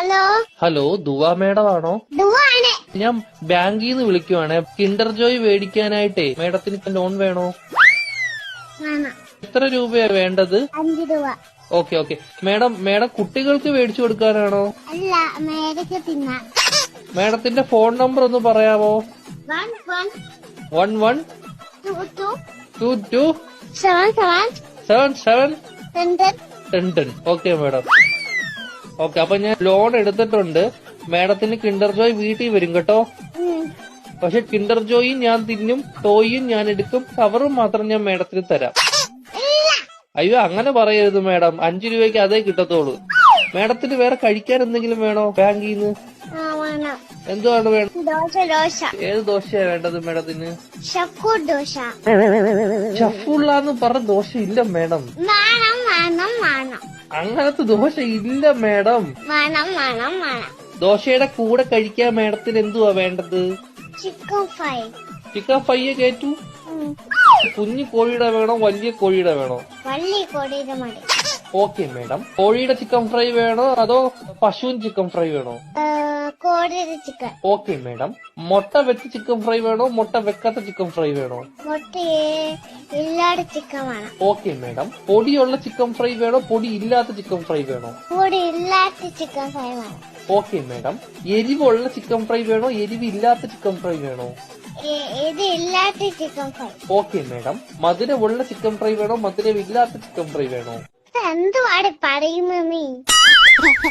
Hello hello ദുവാ madam ആണോ? ദുവാണ്. ഞാൻ ബാങ്കിൽ നിന്ന് വിളിക്കുവാണ്. കിൻഡർ ജോയ് മേടിക്കാനായിട്ടേ മേഡത്തിന് ലോൺ വേണോ? വേണം. എത്ര രൂപയാ വേണ്ടത്? 5 രൂപ. ഓക്കെ മേഡം കുട്ടികൾക്ക് മേടിച്ചു കൊടുക്കാനാണോ? അല്ല, മേടിച്ച് തിന്നാൻ. മേഡത്തിന്റെ ഫോൺ നമ്പർ ഒന്ന് പറയാമോ? 11 22 77 10. Okay madam. ഓക്കെ, അപ്പൊ ഞാൻ ലോൺ എടുത്തിട്ടുണ്ട്. മേഡത്തിന് കിൻഡർ ജോയ് വീട്ടിൽ വരും കേട്ടോ. പക്ഷെ കിൻഡർ ജോയും ഞാൻ തിന്നും, ടോയും ഞാൻ എടുക്കും, കവറും മാത്രം ഞാൻ മേഡത്തിന് തരാം. അയ്യോ, അങ്ങനെ പറയരുത് മേഡം. 5 രൂപയ്ക്ക് അതേ കിട്ടത്തോളൂ. മേഡത്തിന് വേറെ കഴിക്കാൻ എന്തെങ്കിലും വേണോ ബാങ്കിൽ നിന്ന്? എന്തുവാണ് വേണം? ദോശ. ഏത് ദോശയാ വേണ്ടത് മേഡത്തിന്? ഷക്കൂർ ദോശ. ഷഫുള്ളാന്ന് പറഞ്ഞ ദോശ ഇല്ല മേഡം. വേണം. അങ്ങനത്തെ ദോശ ഇല്ല മേഡം. വേണം. ദോശയുടെ കൂടെ കഴിക്കാൻ മേഡത്തിന് എന്തുവാ വേണ്ടത്? Chicken fry. ചിക്കൻ ഫ്രൈയെ കേറ്റു. കുഞ്ഞു കോഴിയുടെ വേണോ വലിയ കോഴിയുടെ വേണോ? വള്ളി കോടിയുടെ മതി. Okay madam. കോഴിയുടെ ചിക്കൻ ഫ്രൈ വേണോ അതോ പശുവിൻ ചിക്കൻ ഫ്രൈ വേണോ? കോടിയുടെ ചിക്കൻ. Okay madam. മുട്ട വെച്ച ചിക്കൻ ഫ്രൈ വേണോ മുട്ട വെക്കാത്ത ചിക്കൻ ഫ്രൈ വേണോ? മുട്ട ഇല്ലാത്ത ചിക്കൻ വേണം. Okay madam. പൊടിയുള്ള ചിക്കൻ ഫ്രൈ വേണോ പൊടി ഇല്ലാത്ത ചിക്കൻ ഫ്രൈ വേണോ? പൊടി ഇല്ലാത്ത ചിക്കൻ ഫ്രൈ വേണം. Okay madam. എരിവുള്ള ചിക്കൻ ഫ്രൈ വേണോ എരിവ് ഇല്ലാത്ത ചിക്കൻ ഫ്രൈ വേണോ? ഇത് ഇല്ലാത്ത ചിക്കൻ ഫ്രൈ. Okay madam. മധുരമുള്ള ചിക്കൻ ഫ്രൈ വേണോ മധുരമില്ലാത്ത ചിക്കൻ ഫ്രൈ വേണോ? എന്തുവാണ് പറയുന്നത് നീ?